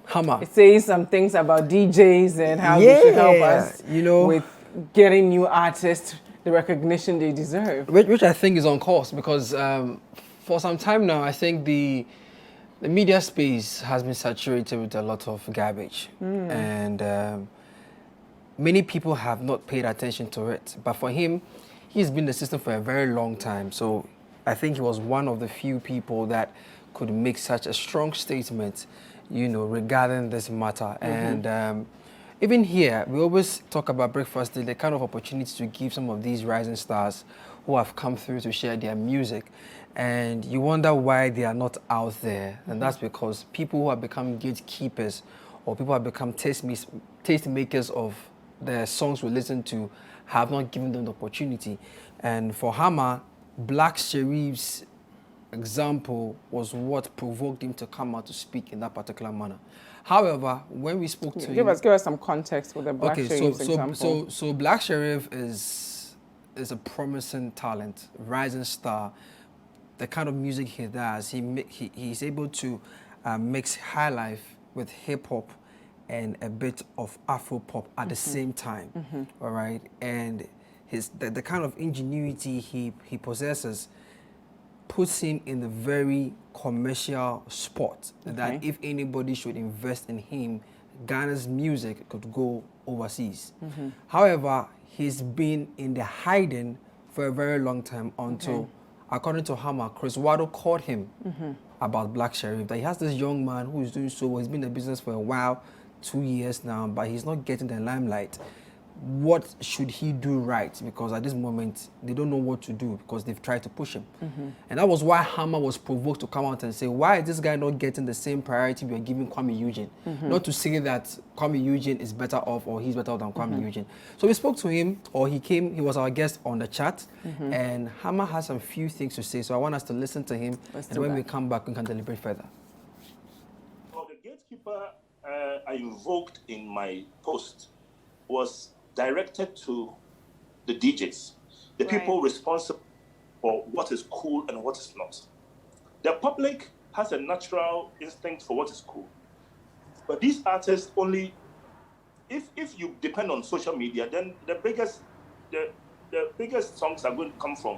Hammer. It's saying some things about DJs and how they should help us with getting new artists the recognition they deserve. Which I think is on course because for some time now, I think the media space has been saturated with a lot of garbage. And many people have not paid attention to it. But for him, he's been in the system for a very long time. So I think he was one of the few people that could make such a strong statement, regarding this matter. And even here, we always talk about Breakfast Day, the kind of opportunity to give some of these rising stars who have come through to share their music. And you wonder why they are not out there. And that's because people who have become gatekeepers or people who have become taste makers of the songs we listen to have not given them the opportunity. And for Hammer, Black Sherif's example was what provoked him to come out to speak in that particular manner. However, when we spoke to him... Give us some context with the Black Sherif's example. So Black Sherif is a promising talent, rising star. The kind of music he does, he's able to mix high life with hip hop and a bit of Afro pop at the same time, all right? And the kind of ingenuity he possesses puts him in the very commercial spot that if anybody should invest in him, Ghana's music could go overseas. However, he's been in the hiding for a very long time until, according to Hammer, Chris Wado called him about Black Sherif, that he has this young man who is doing so well. He's been in the business for a while, 2 years now, but he's not getting the limelight. What should he do right? Because at this moment, they don't know what to do because they've tried to push him. And that was why Hammer was provoked to come out and say, why is this guy not getting the same priority we are giving Kwame Eugene? Not to say that Kwame Eugene is better off or he's better off than Kwame Eugene. So we spoke to him, or he was our guest on the chat, and Hammer has some few things to say. So I want us to listen to him, and when we come back, we can deliberate further. Well, the gatekeeper I invoked in my post was directed to the DJs, the people responsible for what is cool and what is not. The public has a natural instinct for what is cool. But these artists only, if you depend on social media, then the biggest songs are going to come from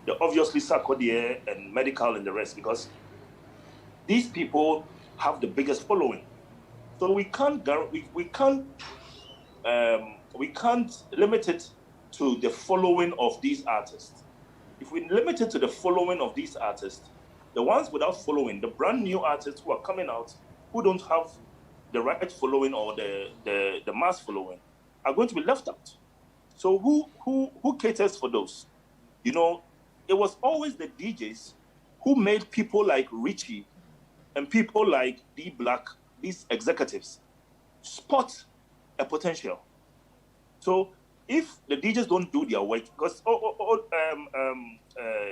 the obviously Sarkodie and Medical and the rest, because these people have the biggest following. So we can't limit it to the following of these artists. If we limit it to the following of these artists, the ones without following, the brand new artists who are coming out, who don't have the right following or the mass following, are going to be left out. So who caters for those? It was always the DJs who made people like Richie and people like D Black, these executives, spot a potential. So if the DJs don't do their work, because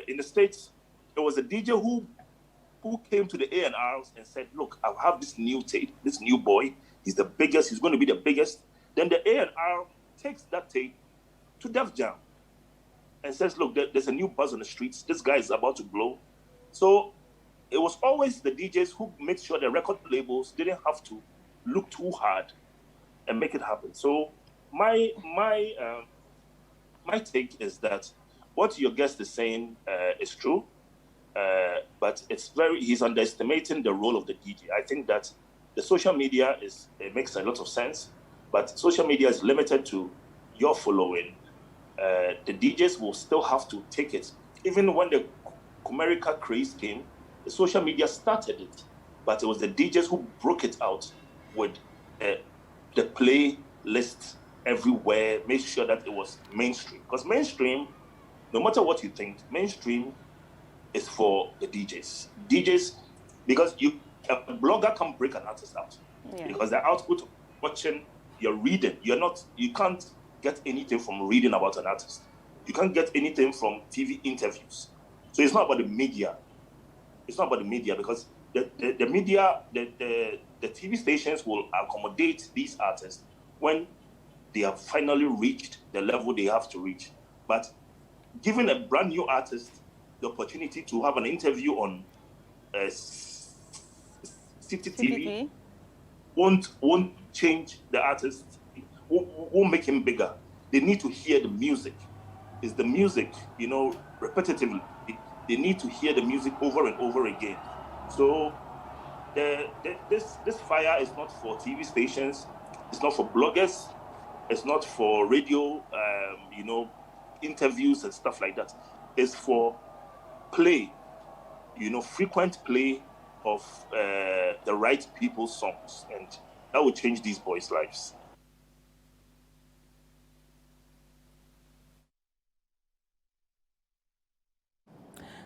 in the States, there was a DJ who came to the A&Rs and said, look, I have this new tape, this new boy, he's the biggest, he's going to be the biggest. Then the A&R takes that tape to Def Jam and says, look, there's a new buzz on the streets, this guy is about to blow. So it was always the DJs who made sure the record labels didn't have to look too hard and make it happen. So my take is that what your guest is saying is true, but he's underestimating the role of the DJ. I think that the social media it makes a lot of sense, but social media is limited to your following. The DJs will still have to take it. Even when the Kumerica craze came, the social media started it, but it was the DJs who broke it out with the playlist everywhere, make sure that it was mainstream. Because mainstream, no matter what you think, mainstream is for the DJs. DJs, because a blogger can break an artist out. Yeah. Because the output of watching, you're reading. You can't get anything from reading about an artist. You can't get anything from TV interviews. So it's not about the media. It's not about the media, because the media, the TV stations will accommodate these artists when they have finally reached the level they have to reach. But giving a brand new artist the opportunity to have an interview on City TV won't change the artist, won't make him bigger. They need to hear the music. It's the music, repetitively. They need to hear the music over and over again. So this fire is not for TV stations. It's not for bloggers. It's not for radio, interviews and stuff like that. It's for play, frequent play of the right people's songs. And that will change these boys' lives.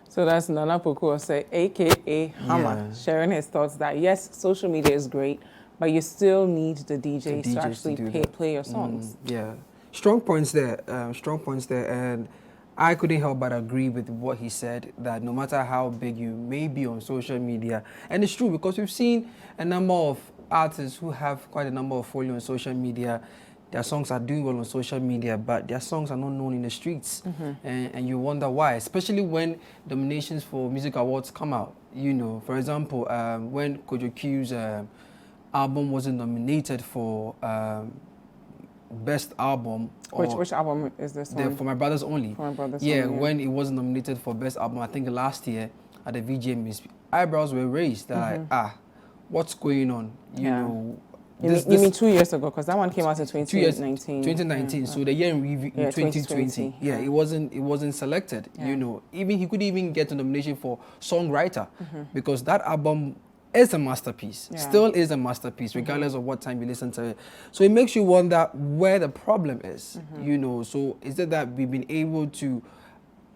So that's Nana Pokuase, a.k.a. Hammer, sharing his thoughts that, yes, social media is great, but you still need the DJs to actually play your songs. Yeah. Strong points there. And I couldn't help but agree with what he said, that no matter how big you may be on social media, and it's true because we've seen a number of artists who have quite a number of followers on social media. Their songs are doing well on social media, but their songs are not known in the streets. And you wonder why, especially when nominations for music awards come out. For example, when Kojo Q's album wasn't nominated for Best Album. Which album is this one? For My Brothers Only. For My Brothers Only. Yeah, when it wasn't nominated for Best Album, I think last year at the VGMAs, eyebrows were raised. They're like, what's going on? You mean 2 years ago? Because that one came out in 2019. 2019. So the year in review in 2020. Yeah, it wasn't selected. Even he could even get a nomination for songwriter because that album is a masterpiece. Still is a masterpiece, regardless of what time you listen to it. So it makes you wonder where the problem is. So is it that we've been able to,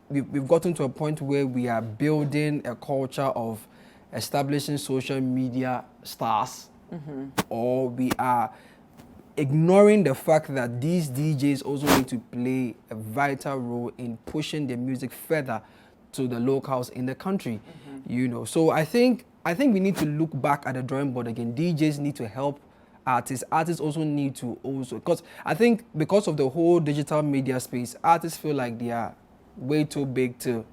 we've gotten to a point where we are building a culture of establishing social media stars, or we are ignoring the fact that these DJs also need to play a vital role in pushing their music further to the locals in the country. So I think we need to look back at the drawing board again. DJs need to help artists. Artists also need to because I think because of the whole digital media space, artists feel like they are way too big to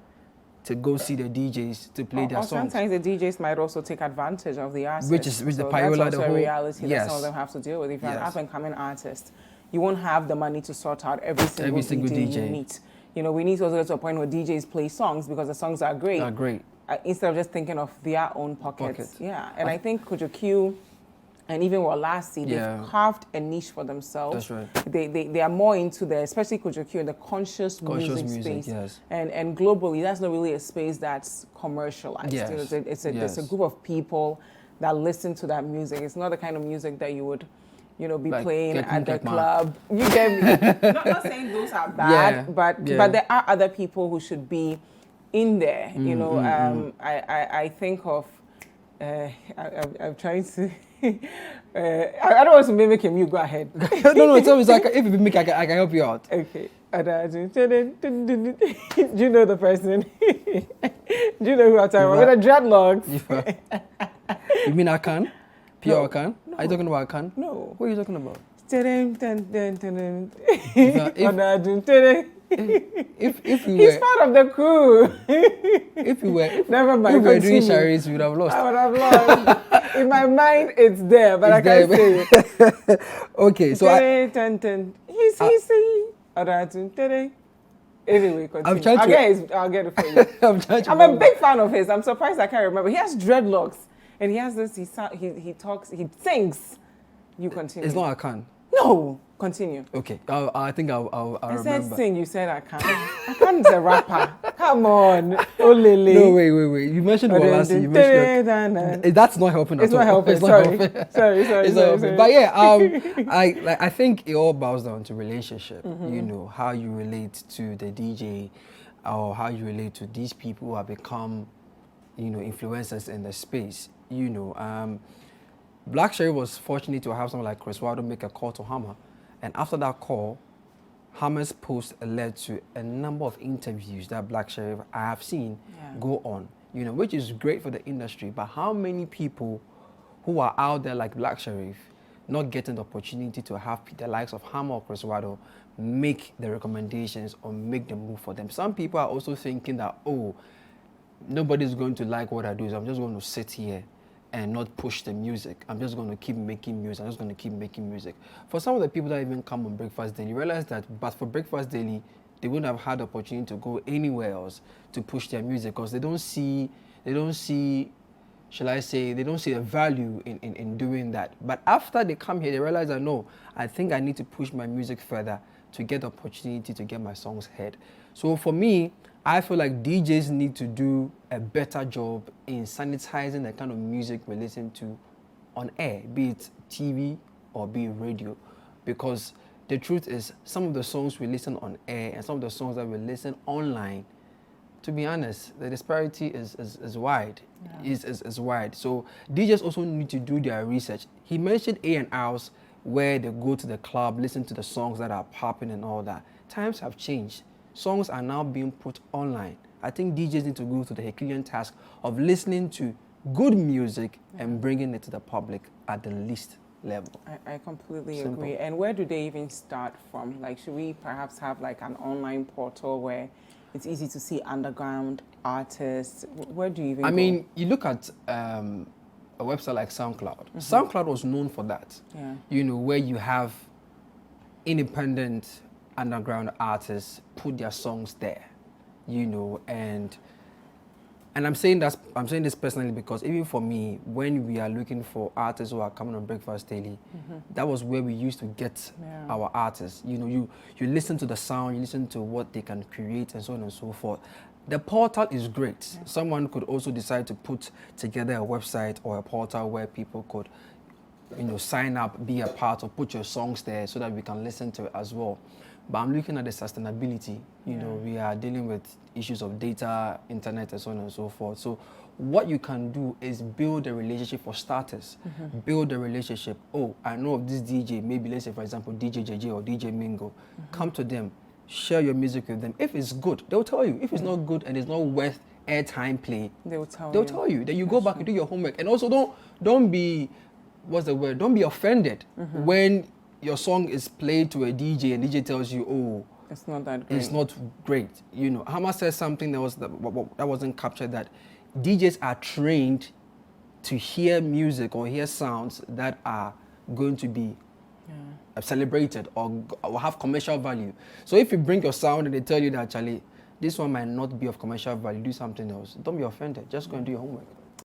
go see the DJs to play their songs. Sometimes the DJs might also take advantage of the artists. Which is the Payola, that's also the whole a reality that some of them have to deal with. If you're an up-and-coming artist, you won't have the money to sort out every single DJ you meet. We need to also get to a point where DJs play songs because the songs are great. Instead of just thinking of their own pockets. Yeah, and I think Kojo Q and even Walasi, they've carved a niche for themselves. That's right. They are more into especially Kojo Q, in the conscious music space. Yes. And globally, that's not really a space that's commercialized. Yes. It's a group of people that listen to that music. It's not the kind of music that you would, be like playing at the club. You get me? not saying those are bad, but there are other people who should be in there. I think of, I'm trying to, I don't want to mimic him, you go ahead. no, it's always like, if you mimic, I can help you out. Okay. Do you know the person? Do you know who I'm talking about? With the dreadlocks. You mean Akan? Pure Akan? No. Are you talking about Akan? No. What are you talking about? If you were, he's part of the crew. if you were, never mind. If we were doing charades, we would have lost. I would have lost. In my mind, it's there, but I can't say it. Okay, so anyway, continue. I'll get it for you. I'm a big fan of his. I'm surprised I can't remember. He has dreadlocks, and he has this. He talks. He sings. You continue. It's not Akan. No, continue. Okay, I think I'll remember. I said sing, you said Akan. Akan is a rapper. Come on. Oh, Lily. No, wait. You mentioned Walasi. You mentioned that's not helping at all. It's not helping. Sorry. It's not helping. But yeah, I think it all boils down to relationship. How you relate to the DJ, or how you relate to these people who have become, influencers in the space. Black Sherif was fortunate to have someone like Chris Wilder make a call to Hammer. And after that call, Hammer's post led to a number of interviews that Black Sherif I have seen go on, which is great for the industry. But how many people who are out there like Black Sherif not getting the opportunity to have the likes of Hammer or Chris Wilder make the recommendations or make the move for them? Some people are also thinking that, nobody's going to like what I do, so I'm just going to sit here and not push the music. I'm just going to keep making music. I'm just going to keep making music. For some of the people that even come on Breakfast Daily, realize that, but for Breakfast Daily, they wouldn't have had the opportunity to go anywhere else to push their music because they don't see, shall I say, they don't see a value in doing that. But after they come here, they realize that no, I think I need to push my music further to get the opportunity to get my songs heard. So for me, I feel like DJs need to do a better job in sanitizing the kind of music we listen to on air, be it TV or be it radio. Because the truth is, some of the songs we listen on air and some of the songs that we listen online, to be honest, the disparity is wide. Yeah. Is wide. So DJs also need to do their research. He mentioned A&Rs where they go to the club, listen to the songs that are popping and all that. Times have changed. Songs are now being put online. I think DJs need to go to the Herculean task of listening to good music and bringing it to the public at the least level. I completely agree. And where do they even start from? Like, should we perhaps have like an online portal where it's easy to see underground artists? Where do you even go? mean, you look at a website like SoundCloud. SoundCloud was known for that. Yeah. You know, where you have independent underground artists put their songs there, you know, and I'm saying this personally because even for me, when we are looking for artists who are coming on Breakfast Daily, that was where we used to get our artists. You know, you listen to the sound, you listen to what they can create and so on and so forth. The portal is great. Yeah. Someone could also decide to put together a website or a portal where people could, you know, sign up, be a part, or put your songs there so that we can listen to it as well. But I'm looking at the sustainability. You know, we are dealing with issues of data, internet, and so on and so forth. So what you can do is build a relationship for starters. Build a relationship. Oh, I know of this DJ, maybe let's say, for example, DJ JJ or DJ Mingo. Come to them, share your music with them. If it's good, they'll tell you. If it's not good and it's not worth airtime play, they'll tell you. Then you go back and do your homework. And also don't be, what's the word? Don't be offended when your song is played to a DJ and DJ tells you, oh, it's not that great. It's not great. You know, Hama says something that wasn't captured, that DJs are trained to hear music or hear sounds that are going to be celebrated or have commercial value. So if you bring your sound and they tell you that, Charlie, this one might not be of commercial value, do something else. Don't be offended. Just go and do your homework.